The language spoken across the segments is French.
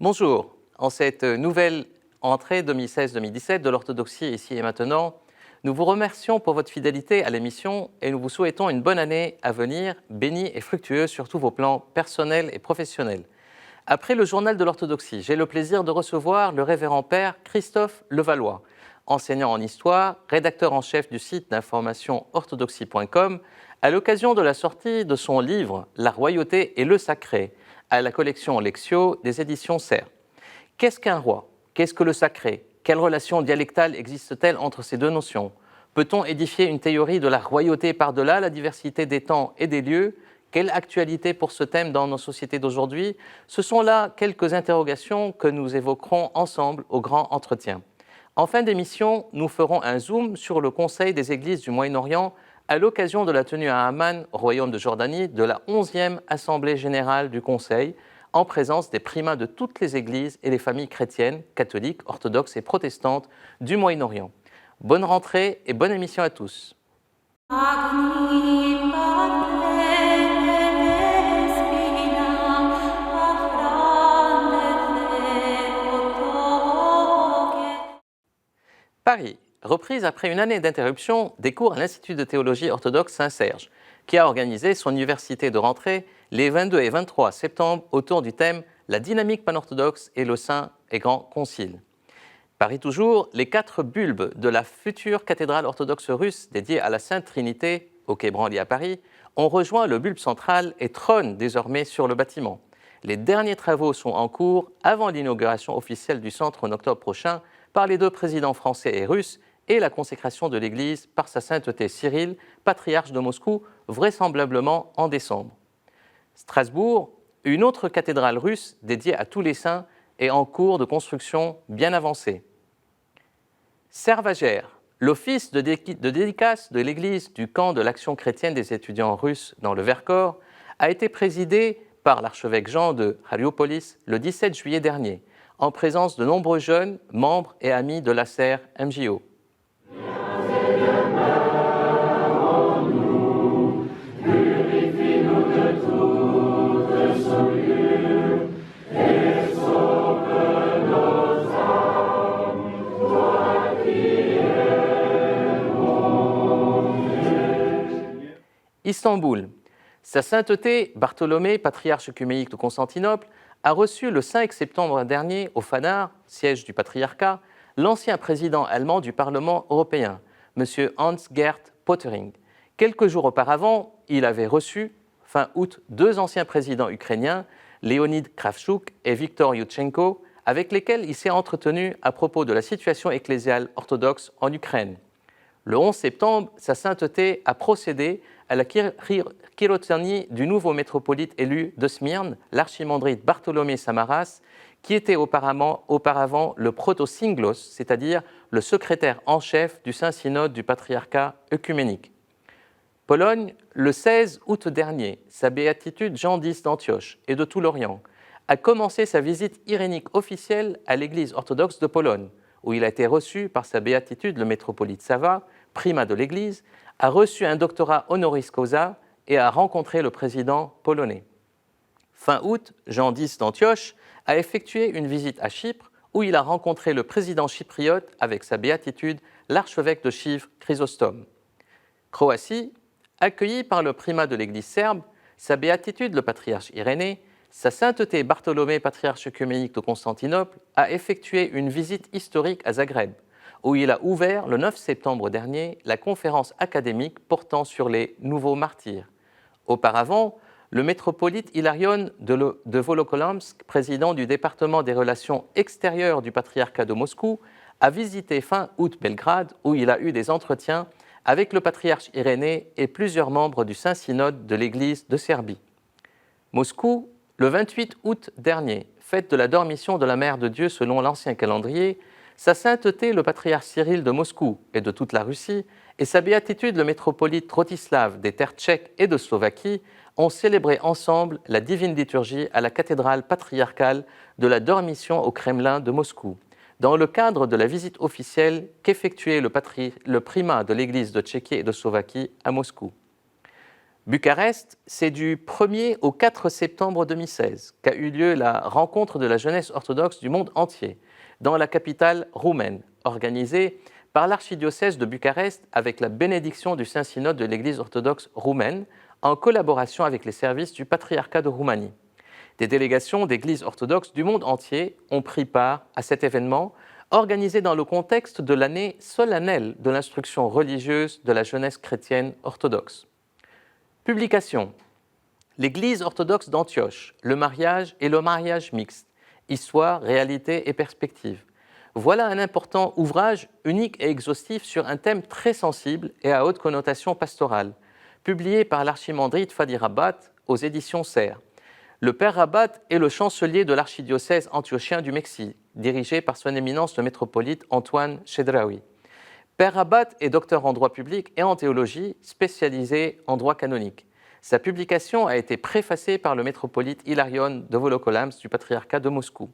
Bonjour, en cette nouvelle entrée 2016-2017 de l'orthodoxie ici et maintenant, nous vous remercions pour votre fidélité à l'émission et nous vous souhaitons une bonne année à venir, bénie et fructueuse sur tous vos plans personnels et professionnels. Après le journal de l'orthodoxie, j'ai le plaisir de recevoir le révérend père Christophe Levallois, enseignant en histoire, rédacteur en chef du site d'information orthodoxie.com, à l'occasion de la sortie de son livre « La royauté et le sacré » à la collection Lectio des éditions Serre. Qu'est-ce qu'un roi? Qu'est-ce que le sacré? Quelle relation dialectale existe-t-elle entre ces deux notions? Peut-on édifier une théorie de la royauté par-delà la diversité des temps et des lieux? Quelle actualité pour ce thème dans nos sociétés d'aujourd'hui? Ce sont là quelques interrogations que nous évoquerons ensemble au grand entretien. En fin d'émission, nous ferons un zoom sur le Conseil des Églises du Moyen-Orient à l'occasion de la tenue à Amman, royaume de Jordanie, de la 11e Assemblée générale du Conseil, en présence des primats de toutes les églises et les familles chrétiennes, catholiques, orthodoxes et protestantes du Moyen-Orient. Bonne rentrée et bonne émission à tous. Paris, reprise après une année d'interruption des cours à l'Institut de théologie orthodoxe Saint-Serge, qui a organisé son université de rentrée les 22 et 23 septembre autour du thème « La dynamique panorthodoxe et le Saint et Grand Concile ». Paris toujours, les 4 bulbes de la future cathédrale orthodoxe russe dédiée à la Sainte Trinité, au quai Branly à Paris, ont rejoint le bulbe central et trônent désormais sur le bâtiment. Les derniers travaux sont en cours avant l'inauguration officielle du centre en octobre prochain par les 2 présidents français et russes et la consécration de l'Église par sa sainteté Cyril, patriarche de Moscou, vraisemblablement en décembre. Strasbourg, une autre cathédrale russe dédiée à tous les saints est en cours de construction bien avancée. Servagère, l'office de dédicace de l'Église du camp de l'Action chrétienne des étudiants russes dans le Vercors, a été présidé par l'archevêque Jean de Hariopolis le 17 juillet dernier, en présence de nombreux jeunes, membres et amis de l'ACER MJO. Istanbul. Sa sainteté Bartholomée, patriarche œcuménique de Constantinople, a reçu le 5 septembre dernier au Phanar, siège du patriarcat, l'ancien président allemand du Parlement européen, M. Hans-Gert Pöttering. Quelques jours auparavant, il avait reçu, fin août, 2 anciens présidents ukrainiens, Leonid Kravchuk et Viktor Yushchenko, avec lesquels il s'est entretenu à propos de la situation ecclésiale orthodoxe en Ukraine. Le 11 septembre, sa sainteté a procédé à la chirotanie du nouveau métropolite élu de Smyrne, l'archimandrite Bartholomé Samaras, qui était auparavant le proto-singlos, c'est-à-dire le secrétaire en chef du Saint-Synode du patriarcat œcuménique. Pologne, le 16 août dernier, sa béatitude Jean X d'Antioche et de tout l'Orient a commencé sa visite irénique officielle à l'Église orthodoxe de Pologne, où il a été reçu par sa béatitude le métropolite Sava, primat de l'Église, a reçu un doctorat honoris causa et a rencontré le président polonais. Fin août, Jean X d'Antioche a effectué une visite à Chypre où il a rencontré le président chypriote avec sa béatitude, l'archevêque de Chypre, Chrysostome. Croatie, accueilli par le primat de l'Église serbe, sa béatitude, le patriarche Irénée, sa sainteté Bartholomée, patriarche œcuménique de Constantinople, a effectué une visite historique à Zagreb, où il a ouvert le 9 septembre dernier la conférence académique portant sur les nouveaux martyrs. Auparavant, le métropolite Hilarion de Volokolamsk, président du département des relations extérieures du patriarcat de Moscou, a visité fin août Belgrade, où il a eu des entretiens avec le patriarche Irénée et plusieurs membres du Saint-Synode de l'Église de Serbie. Moscou, le 28 août dernier, fête de la Dormition de la Mère de Dieu selon l'ancien calendrier, sa sainteté le patriarche Cyril de Moscou et de toute la Russie et sa béatitude le métropolite Rotislav des terres tchèques et de Slovaquie ont célébré ensemble la divine liturgie à la cathédrale patriarcale de la Dormition au Kremlin de Moscou, dans le cadre de la visite officielle qu'effectuait le primat de l'Église de Tchéquie et de Slovaquie à Moscou. Bucarest, c'est du 1er au 4 septembre 2016 qu'a eu lieu la rencontre de la jeunesse orthodoxe du monde entier, dans la capitale roumaine, organisée par l'archidiocèse de Bucarest avec la bénédiction du Saint-Synode de l'Église orthodoxe roumaine, en collaboration avec les services du patriarcat de Roumanie. Des délégations d'églises orthodoxes du monde entier ont pris part à cet événement, organisé dans le contexte de l'année solennelle de l'instruction religieuse de la jeunesse chrétienne orthodoxe. Publication. L'Église orthodoxe d'Antioche, le mariage et le mariage mixte, histoire, réalité et perspective. Voilà un important ouvrage unique et exhaustif sur un thème très sensible et à haute connotation pastorale, publié par l'archimandrite Fadi Rabat aux éditions Serre. Le père Rabat est le chancelier de l'archidiocèse antiochien du Mexique, dirigé par son éminence le métropolite Antoine Chedraoui. Père Rabat est docteur en droit public et en théologie, spécialisé en droit canonique. Sa publication a été préfacée par le métropolite Hilarion de Volokolamsk du patriarcat de Moscou.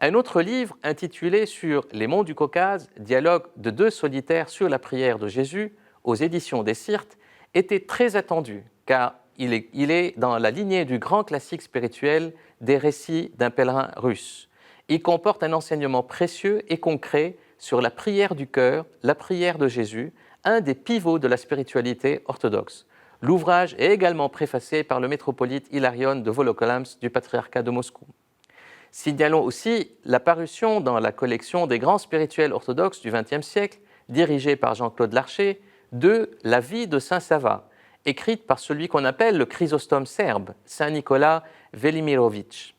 Un autre livre intitulé Sur les monts du Caucase, dialogue de deux solitaires sur la prière de Jésus, aux éditions des Syrtes, était très attendu, car il est dans la lignée du grand classique spirituel des récits d'un pèlerin russe. Il comporte un enseignement précieux et concret sur la prière du cœur, la prière de Jésus, un des pivots de la spiritualité orthodoxe. L'ouvrage est également préfacé par le métropolite Hilarion de Volokolamsk du patriarcat de Moscou. Signalons aussi la parution dans la collection des grands spirituels orthodoxes du XXe siècle, dirigée par Jean-Claude Larcher, de La vie de Saint Sava, écrite par celui qu'on appelle le Chrysostome serbe, Saint Nicolas Velimirovitch.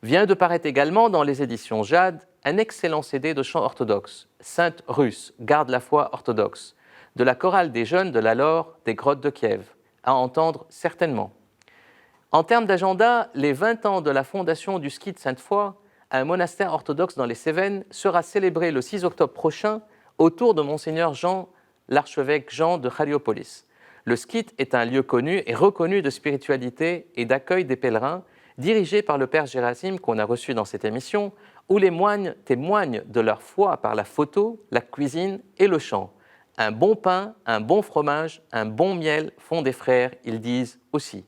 Vient de paraître également dans les éditions Jade un excellent CD de chants orthodoxes, Sainte russe, garde la foi orthodoxe, de la chorale des jeunes de la Laure des grottes de Kiev, à entendre certainement. En termes d'agenda, les 20 ans de la fondation du Skit Sainte-Foy, un monastère orthodoxe dans les Cévennes, sera célébré le 6 octobre prochain autour de Monseigneur Jean, l'archevêque Jean de Chariopolis. Le Skit est un lieu connu et reconnu de spiritualité et d'accueil des pèlerins, dirigé par le père Gérasime qu'on a reçu dans cette émission, où les moines témoignent de leur foi par la photo, la cuisine et le chant. Un bon pain, un bon fromage, un bon miel font des frères, ils disent aussi.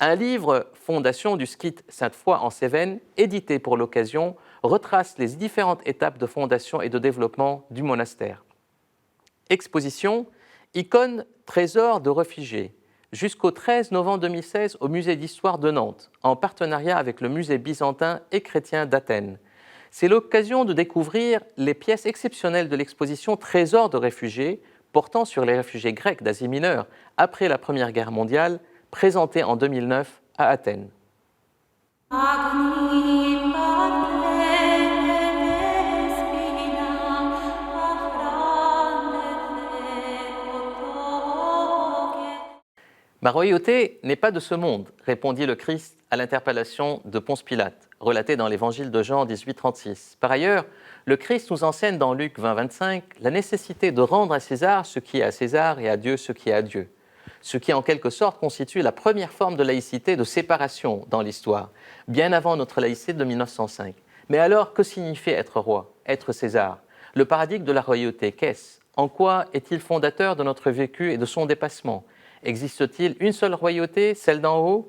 Un livre, Fondation du Skit Sainte-Foy en Cévennes, édité pour l'occasion, retrace les différentes étapes de fondation et de développement du monastère. Exposition, icône trésor de réfugiés, jusqu'au 13 novembre 2016 au Musée d'Histoire de Nantes, en partenariat avec le Musée byzantin et chrétien d'Athènes. C'est l'occasion de découvrir les pièces exceptionnelles de l'exposition Trésor de réfugiés, portant sur les réfugiés grecs d'Asie mineure après la Première Guerre mondiale, présentée en 2009 à Athènes. Ma royauté n'est pas de ce monde, répondit le Christ à l'interpellation de Ponce Pilate, relatée dans l'Évangile de Jean 18,36. Par ailleurs, le Christ nous enseigne dans Luc 20,25 la nécessité de rendre à César ce qui est à César et à Dieu ce qui est à Dieu. Ce qui, en quelque sorte, constitue la première forme de laïcité de séparation dans l'histoire, bien avant notre laïcité de 1905. Mais alors, que signifie être roi, être César? Le paradigme de la royauté, qu'est-ce? En quoi est-il fondateur de notre vécu et de son dépassement? Existe-t-il une seule royauté, celle d'en haut?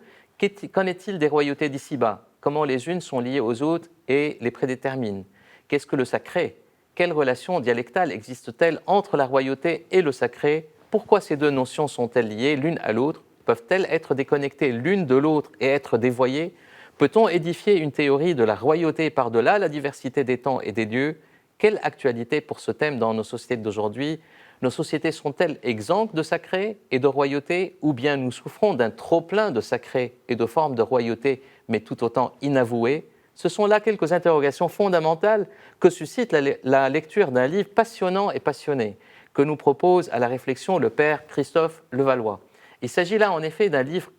Qu'en est-il des royautés d'ici-bas? Comment les unes sont liées aux autres et les prédéterminent? Qu'est-ce que le sacré? Quelle relation dialectale existe-t-elle entre la royauté et le sacré? Pourquoi ces deux notions sont-elles liées l'une à l'autre? Peuvent-elles être déconnectées l'une de l'autre et être dévoyées? Peut-on édifier une théorie de la royauté par-delà la diversité des temps et des lieux? Quelle actualité pour ce thème dans nos sociétés d'aujourd'hui? Nos sociétés sont-elles exemptes de sacré et de royauté, ou bien nous souffrons d'un trop-plein de sacré et de formes de royauté, mais tout autant inavouées? Ce sont là quelques interrogations fondamentales que suscite la lecture d'un livre passionnant et passionné, que nous propose à la réflexion le père Christophe Levallois. Il s'agit là en effet d'un livre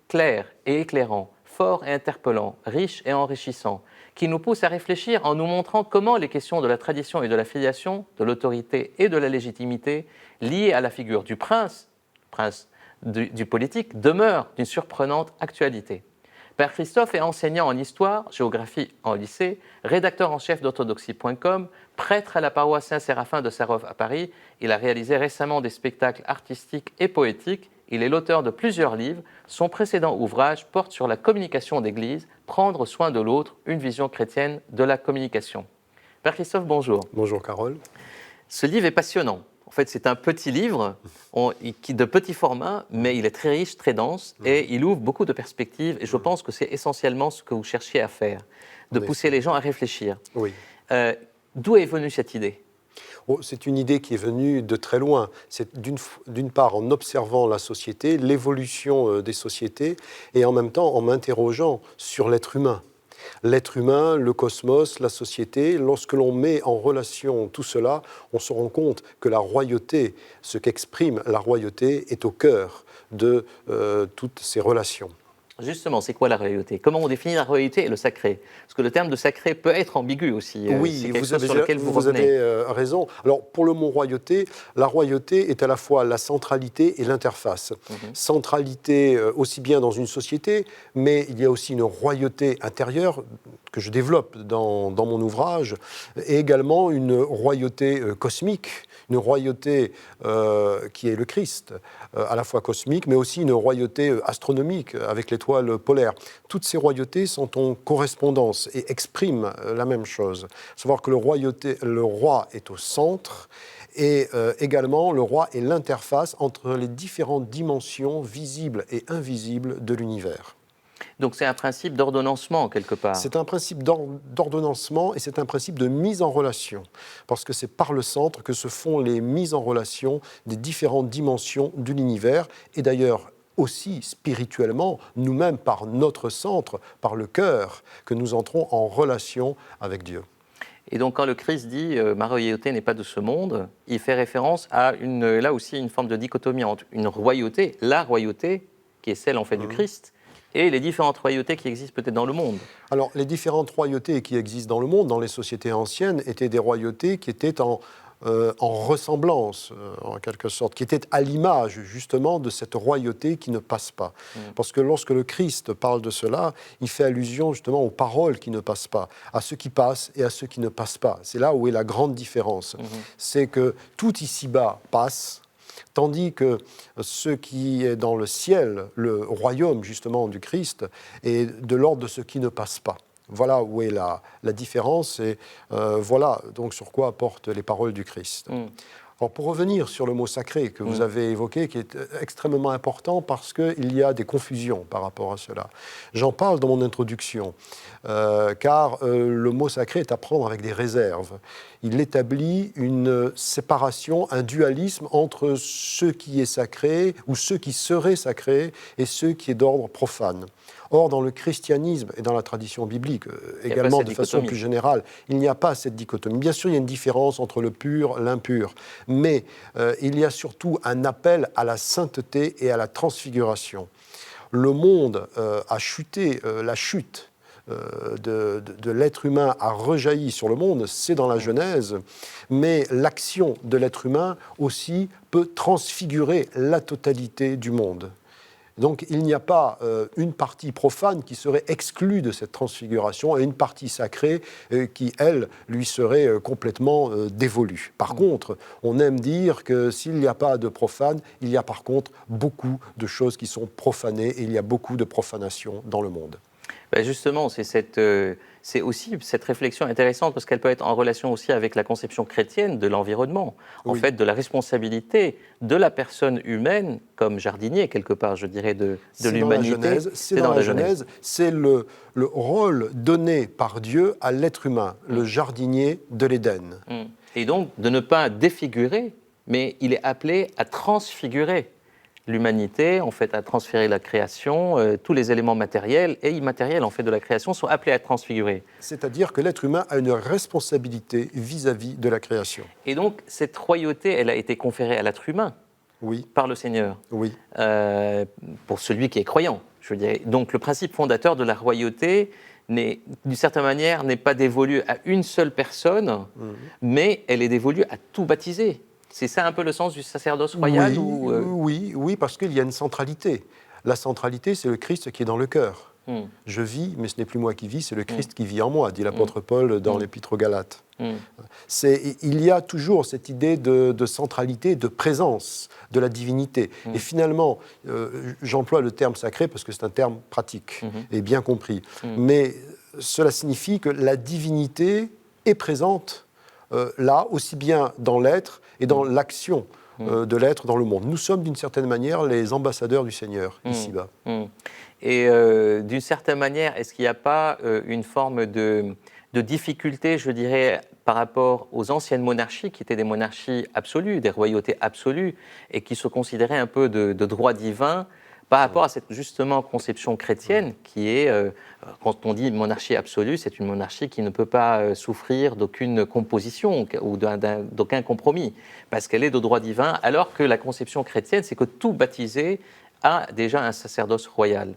clair et éclairant, fort et interpellant, riche et enrichissant, qui nous pousse à réfléchir en nous montrant comment les questions de la tradition et de la filiation, de l'autorité et de la légitimité, liées à la figure du prince du politique, demeurent d'une surprenante actualité. Père Christophe est enseignant en histoire, géographie en lycée, rédacteur en chef d'orthodoxie.com, prêtre à la paroisse Saint-Séraphin de Sarov à Paris. Il a réalisé récemment des spectacles artistiques et poétiques Il est l'auteur de plusieurs livres. Son précédent ouvrage porte sur la communication d'Église, Prendre soin de l'autre, une vision chrétienne de la communication. Père Christophe, bonjour. Bonjour Carole. Ce livre est passionnant. En fait, c'est un petit livre de petit format, mais il est très riche, très dense, et il ouvre beaucoup de perspectives. Et je pense que c'est essentiellement ce que vous cherchiez à faire, de pousser les gens à réfléchir. Oui. D'où est venue cette idée ? C'est une idée qui est venue de très loin. C'est d'une part en observant la société, l'évolution des sociétés, et en même temps en m'interrogeant sur l'être humain. L'être humain, le cosmos, la société, lorsque l'on met en relation tout cela, on se rend compte que la royauté, ce qu'exprime la royauté, est au cœur de toutes ces relations. Justement, c'est quoi la royauté ? Comment on définit la royauté et le sacré ? Parce que le terme de sacré peut être ambigu aussi. Oui, c'est quelque chose sur lequel vous avez raison. Alors, pour le mot royauté, la royauté est à la fois la centralité et l'interface. Centralité aussi bien dans une société, mais il y a aussi une royauté intérieure que je développe dans mon ouvrage, et également une royauté cosmique, une royauté qui est le Christ, à la fois cosmique, mais aussi une royauté astronomique avec l'étoile polaire. Toutes ces royautés sont en correspondance et expriment la même chose. Savoir que le roi est au centre, et également le roi est l'interface entre les différentes dimensions visibles et invisibles de l'univers. Donc c'est un principe d'ordonnancement, quelque part. C'est un principe d'ordonnancement et c'est un principe de mise en relation. Parce que c'est par le centre que se font les mises en relation des différentes dimensions de l'univers. Et d'ailleurs, aussi spirituellement, nous-mêmes, par notre centre, par le cœur, que nous entrons en relation avec Dieu. Et donc quand le Christ dit « ma royauté n'est pas de ce monde », il fait référence à là aussi une forme de dichotomie entre une royauté, la royauté, qui est celle en fait du Christ, et les différentes royautés qui existent peut-être dans le monde. Alors, les différentes royautés qui existent dans le monde, dans les sociétés anciennes, étaient des royautés qui étaient en ressemblance, en quelque sorte, qui étaient à l'image, justement, de cette royauté qui ne passe pas. Parce que lorsque le Christ parle de cela, il fait allusion, justement, aux paroles qui ne passent pas, à ceux qui passent et à ceux qui ne passent pas. C'est là où est la grande différence. C'est que tout ici-bas passe, tandis que ce qui est dans le ciel, le royaume justement du Christ, est de l'ordre de ce qui ne passe pas. Voilà où est la différence et voilà donc sur quoi apportent les paroles du Christ. Alors pour revenir sur le mot sacré que vous avez évoqué, qui est extrêmement important parce qu'il y a des confusions par rapport à cela. J'en parle dans mon introduction, car le mot sacré est à prendre avec des réserves. Il établit une séparation, un dualisme entre ce qui est sacré ou ce qui serait sacré et ce qui est d'ordre profane. Or, dans le christianisme et dans la tradition biblique, également de façon plus générale, il n'y a pas cette dichotomie. Bien sûr, il y a une différence entre le pur et l'impur, mais il y a surtout un appel à la sainteté et à la transfiguration. Le monde a chuté, la chute de l'être humain a rejailli sur le monde, c'est dans la Genèse, mais l'action de l'être humain aussi peut transfigurer la totalité du monde. Donc il n'y a pas une partie profane qui serait exclue de cette transfiguration et une partie sacrée qui, elle, lui serait complètement dévolue. Par contre, on aime dire que s'il n'y a pas de profane, il y a par contre beaucoup de choses qui sont profanées et il y a beaucoup de profanation dans le monde. Ben justement, c'est aussi cette réflexion intéressante parce qu'elle peut être en relation aussi avec la conception chrétienne de l'environnement, en fait, de la responsabilité de la personne humaine comme jardinier, quelque part, je dirais, de l'humanité. C'est dans la Genèse, c'est le rôle donné par Dieu à l'être humain, le jardinier de l'Éden. Et donc, de ne pas défigurer, mais il est appelé à transfigurer l'humanité, en fait, à transférer la création, tous les éléments matériels et immatériels en fait, de la création sont appelés à être transfigurés. C'est-à-dire que l'être humain a une responsabilité vis-à-vis de la création. Et donc, cette royauté, elle a été conférée à l'être humain par le Seigneur, pour celui qui est croyant, je dirais. Donc, le principe fondateur de la royauté, d'une certaine manière, n'est pas dévolu à une seule personne, mais elle est dévolue à tout baptisé. C'est ça un peu le sens du sacerdoce royal Oui, parce qu'il y a une centralité. La centralité, c'est le Christ qui est dans le cœur. Je vis, mais ce n'est plus moi qui vis, c'est le Christ qui vit en moi, dit l'apôtre Paul dans l'Épître aux Galates. Il y a toujours cette idée de centralité, de présence de la divinité. Et finalement, j'emploie le terme sacré parce que c'est un terme pratique et bien compris. Mais cela signifie que la divinité est présente là, aussi bien dans l'être et dans l'action de l'être dans le monde. Nous sommes d'une certaine manière les ambassadeurs du Seigneur, ici-bas. Et d'une certaine manière, est-ce qu'il n'y a pas une forme de difficulté, je dirais, par rapport aux anciennes monarchies, qui étaient des monarchies absolues, des royautés absolues, et qui se considéraient un peu de droit divin, par rapport à cette, justement, conception chrétienne, qui est, quand on dit monarchie absolue, c'est une monarchie qui ne peut pas souffrir d'aucune composition ou d'aucun compromis, parce qu'elle est de droit divin, alors que la conception chrétienne, c'est que tout baptisé a déjà un sacerdoce royal.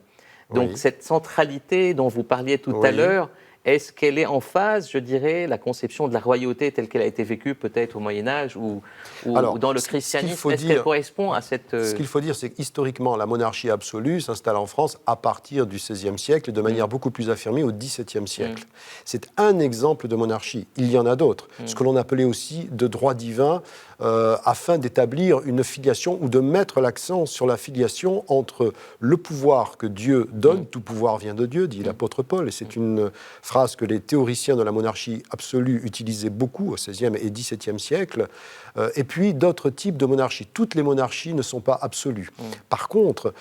Donc cette centralité dont vous parliez tout à l'heure, est-ce qu'elle est en phase, je dirais, la conception de la royauté telle qu'elle a été vécue peut-être au Moyen-Âge ou dans le christianisme? Est-ce qu'elle correspond à cette... Ce qu'il faut dire, c'est qu'historiquement, la monarchie absolue s'installe en France à partir du XVIe siècle et de manière beaucoup plus affirmée au XVIIe siècle. C'est un exemple de monarchie. Il y en a d'autres. Ce que l'on appelait aussi de droit divin, afin d'établir une filiation ou de mettre l'accent sur la filiation entre le pouvoir que Dieu donne, tout pouvoir vient de Dieu, dit l'apôtre Paul, et c'est une phrase que les théoriciens de la monarchie absolue utilisaient beaucoup au XVIe et XVIIe siècle, et puis d'autres types de monarchies. Toutes les monarchies ne sont pas absolues. Par contre,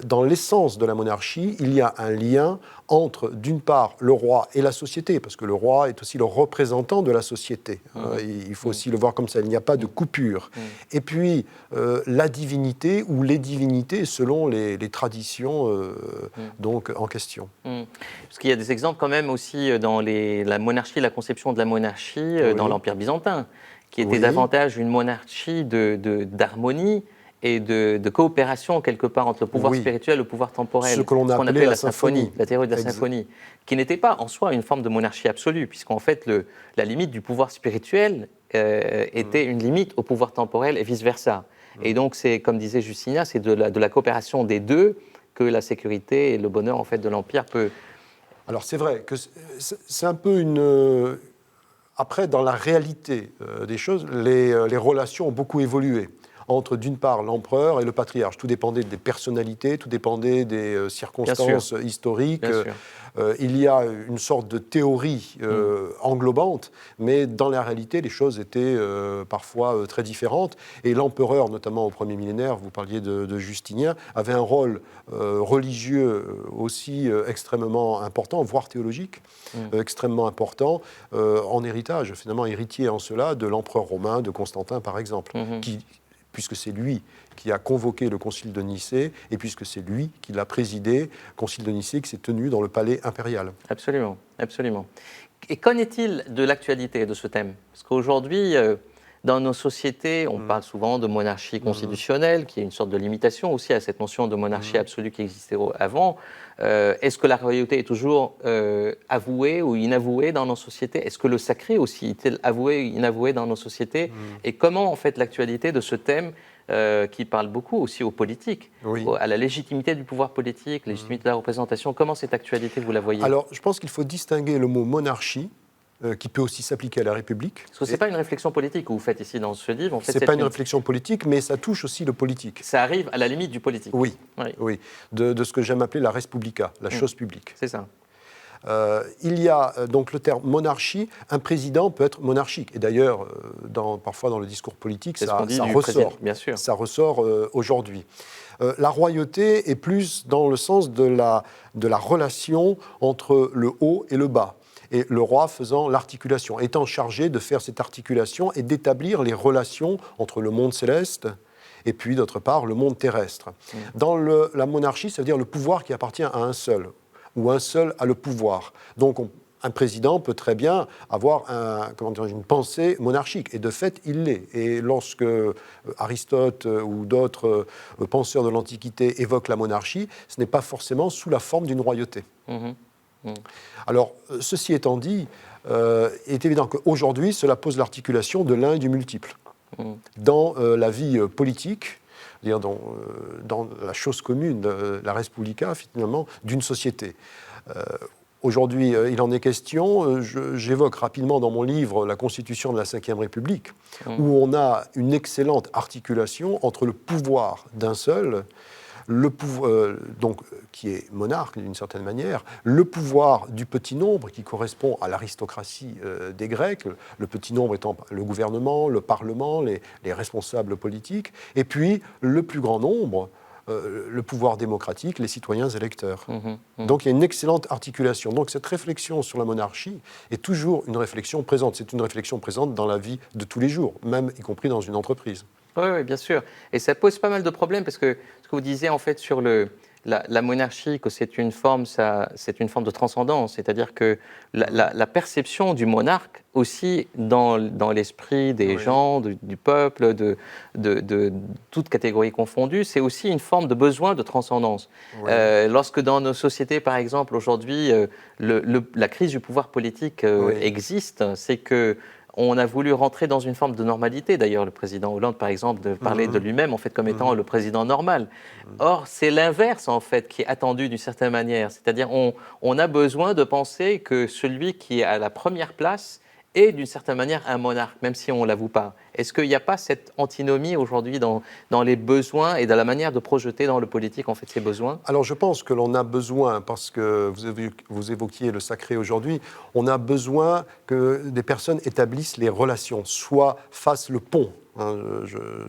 dans l'essence de la monarchie, il y a un lien entre, d'une part, le roi et la société, parce que le roi est aussi le représentant de la société. Il faut aussi le voir comme ça, il n'y a pas de coupure. Et puis, la divinité ou les divinités selon les traditions donc, en question. Parce qu'il y a des exemples quand même aussi dans la monarchie, la conception de la monarchie dans l'Empire byzantin, qui était davantage une monarchie d'harmonie et de coopération quelque part entre le pouvoir spirituel et le pouvoir temporel. Ce que l'on appelait la symphonie. La théorie de la symphonie, qui n'était pas en soi une forme de monarchie absolue, puisqu'en fait la limite du pouvoir spirituel était une limite au pouvoir temporel et vice-versa. Et donc, c'est, comme disait Justina, c'est de la coopération des deux que la sécurité et le bonheur en fait, de l'Empire peut... Alors c'est vrai que c'est un peu une... Après, dans la réalité des choses, les relations ont beaucoup évolué entre, d'une part, l'empereur et le patriarche. Tout dépendait des personnalités, tout dépendait des circonstances historiques. Il y a une sorte de théorie englobante, mais dans la réalité, les choses étaient parfois très différentes. Et l'empereur, notamment au premier millénaire, vous parliez de Justinien, avait un rôle religieux aussi extrêmement important, voire théologique, extrêmement important, en héritage, finalement héritier en cela de l'empereur romain, de Constantin par exemple, puisque c'est lui qui a convoqué le concile de Nicée, et puisque c'est lui qui l'a présidé, concile de Nicée qui s'est tenu dans le palais impérial. Absolument, absolument. Et qu'en est-il de l'actualité de ce thème? Parce qu'aujourd'hui, dans nos sociétés, on parle souvent de monarchie constitutionnelle, qui est une sorte de limitation aussi à cette notion de monarchie absolue qui existait avant. Est-ce que la royauté est toujours avouée ou inavouée dans nos sociétés? Est-ce que le sacré aussi est-il avoué ou inavoué dans nos sociétés? Et comment, en fait, l'actualité de ce thème, qui parle beaucoup aussi aux politiques, à la légitimité du pouvoir politique, la légitimité de la représentation, comment cette actualité, vous la voyez? Alors, je pense qu'il faut distinguer le mot monarchie, qui peut aussi s'appliquer à la République. Parce que ce n'est pas une réflexion politique que vous faites ici dans ce livre. En fait, ce n'est pas une réflexion politique, mais ça touche aussi le politique. Ça arrive à la limite du politique. Oui. De ce que j'aime appeler la res publica, la chose publique. C'est ça. Il y a donc le terme monarchie. Un président peut être monarchique. Et d'ailleurs, parfois dans le discours politique, ça ressort. Bien sûr. Ça ressort aujourd'hui. La royauté est plus dans le sens de la relation entre le haut et le bas. Et le roi faisant l'articulation, étant chargé de faire cette articulation et d'établir les relations entre le monde céleste et puis, d'autre part, le monde terrestre. Dans la monarchie, ça veut dire le pouvoir qui appartient à un seul, ou un seul a le pouvoir. Donc, un président peut très bien avoir une pensée monarchique, et de fait, il l'est. Et lorsque Aristote ou d'autres penseurs de l'Antiquité évoquent la monarchie, ce n'est pas forcément sous la forme d'une royauté. Alors, ceci étant dit, il est évident qu'aujourd'hui, cela pose l'articulation de l'un et du multiple. Dans la vie politique, dans la chose commune, la res publica, finalement, d'une société. Aujourd'hui, il en est question. J'évoque rapidement dans mon livre la Constitution de la Ve République, où on a une excellente articulation entre le pouvoir d'un seul, le pouvoir, donc, qui est monarque d'une certaine manière, le pouvoir du petit nombre qui correspond à l'aristocratie des Grecs, le petit nombre étant le gouvernement, le parlement, les responsables politiques, et puis le plus grand nombre, le pouvoir démocratique, les citoyens électeurs. Donc il y a une excellente articulation. Donc cette réflexion sur la monarchie est toujours une réflexion présente. C'est une réflexion présente dans la vie de tous les jours, même y compris dans une entreprise. Oui, bien sûr. Et ça pose pas mal de problèmes parce que ce que vous disiez en fait sur la monarchie, que c'est une forme de transcendance, c'est-à-dire que la perception du monarque aussi dans l'esprit des gens, du peuple, de toutes catégories confondues, c'est aussi une forme de besoin de transcendance. Lorsque dans nos sociétés, par exemple, aujourd'hui, la crise du pouvoir politique existe, c'est que on a voulu rentrer dans une forme de normalité. D'ailleurs, le président Hollande, par exemple, de parler de lui-même en fait comme étant le président normal. Or, c'est l'inverse en fait qui est attendu d'une certaine manière. C'est-à-dire, on a besoin de penser que celui qui est à la première place est d'une certaine manière un monarque, même si on ne l'avoue pas. Est-ce qu'il n'y a pas cette antinomie aujourd'hui dans les besoins et dans la manière de projeter dans le politique en fait ces besoins ? Alors je pense que l'on a besoin, parce que vous évoquiez le sacré aujourd'hui, on a besoin que des personnes établissent les relations, soit fassent le pont.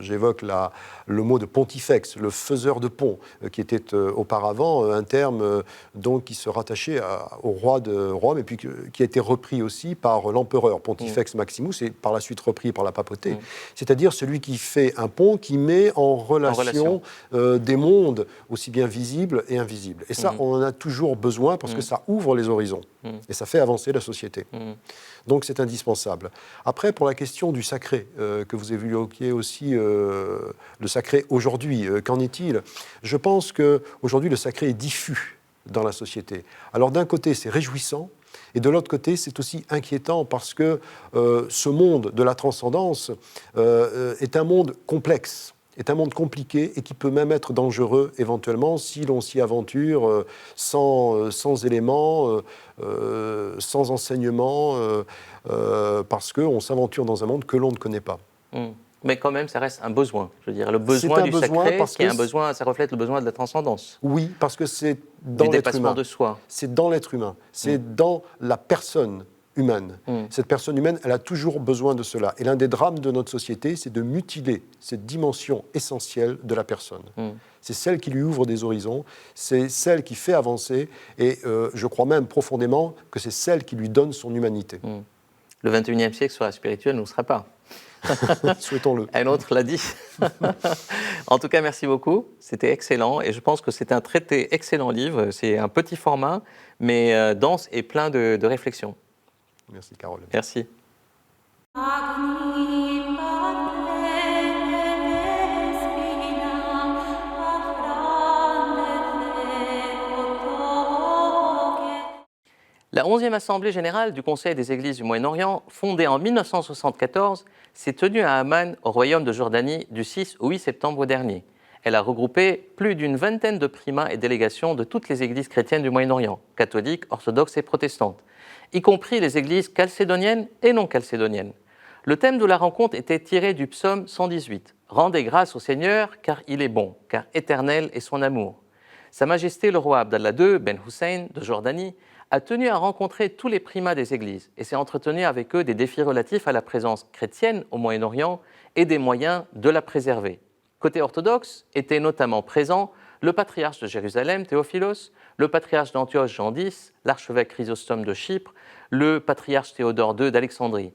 J'évoque le mot de pontifex, le faiseur de pont, qui était auparavant un terme donc, qui se rattachait au roi de Rome et puis qui a été repris aussi par l'empereur, pontifex maximus, et par la suite repris par la papauté. C'est-à-dire celui qui fait un pont, qui met en relation. Des mondes aussi bien visibles et invisibles. Et ça, on en a toujours besoin parce que ça ouvre les horizons et ça fait avancer la société. Donc c'est indispensable. Après, pour la question du sacré, que vous évoquiez aussi, le sacré aujourd'hui, qu'en est-il ? Je pense qu'aujourd'hui, le sacré est diffus dans la société. Alors d'un côté, c'est réjouissant, et de l'autre côté, c'est aussi inquiétant parce que ce monde de la transcendance est un monde complexe, est un monde compliqué et qui peut même être dangereux éventuellement si l'on s'y aventure sans éléments, sans enseignement, parce qu'on s'aventure dans un monde que l'on ne connaît pas. Mais quand même, ça reste un besoin. Je veux dire, le besoin du sacré, qui est un besoin, ça reflète le besoin de la transcendance. Oui, parce que c'est dans l'être humain. Du dépassement de soi. C'est dans l'être humain. C'est dans la personne humaine. Cette personne humaine, elle a toujours besoin de cela. Et l'un des drames de notre société, c'est de mutiler cette dimension essentielle de la personne. C'est celle qui lui ouvre des horizons, c'est celle qui fait avancer, et je crois même profondément que c'est celle qui lui donne son humanité. Le 21e siècle sera spirituel, ne le sera pas. Souhaitons-le. Un autre l'a dit. En tout cas, merci beaucoup. C'était excellent et je pense que c'est un traité excellent livre. C'est un petit format, mais dense et plein de réflexions. Merci, Carole. Merci. La 11e Assemblée générale du Conseil des Églises du Moyen-Orient, fondée en 1974, s'est tenue à Amman, au Royaume de Jordanie, du 6 au 8 septembre dernier. Elle a regroupé plus d'une vingtaine de primats et délégations de toutes les églises chrétiennes du Moyen-Orient, catholiques, orthodoxes et protestantes, y compris les églises chalcédoniennes et non chalcédoniennes. Le thème de la rencontre était tiré du psaume 118. « Rendez grâce au Seigneur, car il est bon, car éternel est son amour. » Sa Majesté le roi Abdallah II, Ben Hussein, de Jordanie, a tenu à rencontrer tous les primats des églises et s'est entretenu avec eux des défis relatifs à la présence chrétienne au Moyen-Orient et des moyens de la préserver. Côté orthodoxe, étaient notamment présents le patriarche de Jérusalem, Théophilos, le patriarche d'Antioche, Jean X, l'archevêque Chrysostome de Chypre, le patriarche Théodore II d'Alexandrie.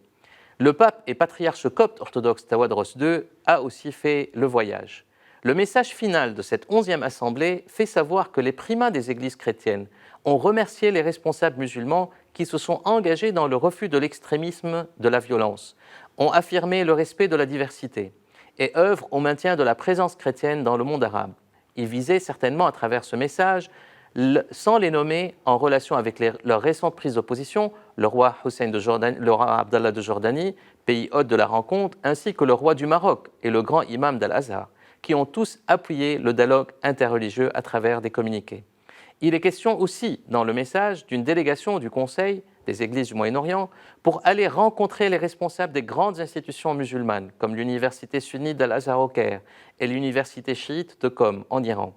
Le pape et patriarche copte orthodoxe Tawadros II a aussi fait le voyage. Le message final de cette 11e assemblée fait savoir que les primats des églises chrétiennes ont remercié les responsables musulmans qui se sont engagés dans le refus de l'extrémisme, de la violence, ont affirmé le respect de la diversité et œuvrent au maintien de la présence chrétienne dans le monde arabe. Ils visaient certainement à travers ce message, sans les nommer, en relation avec leurs récentes prises d'opposition, le roi Abdallah de Jordanie, pays hôte de la rencontre, ainsi que le roi du Maroc et le grand imam d'Al-Azhar, qui ont tous appuyé le dialogue interreligieux à travers des communiqués. Il est question aussi, dans le message, d'une délégation du Conseil des Églises du Moyen-Orient pour aller rencontrer les responsables des grandes institutions musulmanes, comme l'université sunnite d'Al-Azhar au Caire et l'université chiite de Qom en Iran.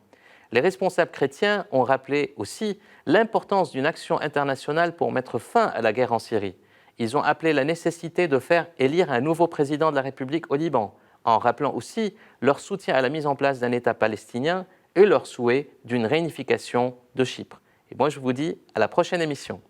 Les responsables chrétiens ont rappelé aussi l'importance d'une action internationale pour mettre fin à la guerre en Syrie. Ils ont appelé la nécessité de faire élire un nouveau président de la République au Liban, en rappelant aussi leur soutien à la mise en place d'un État palestinien et leur souhait d'une réunification de Chypre. Et moi, je vous dis à la prochaine émission.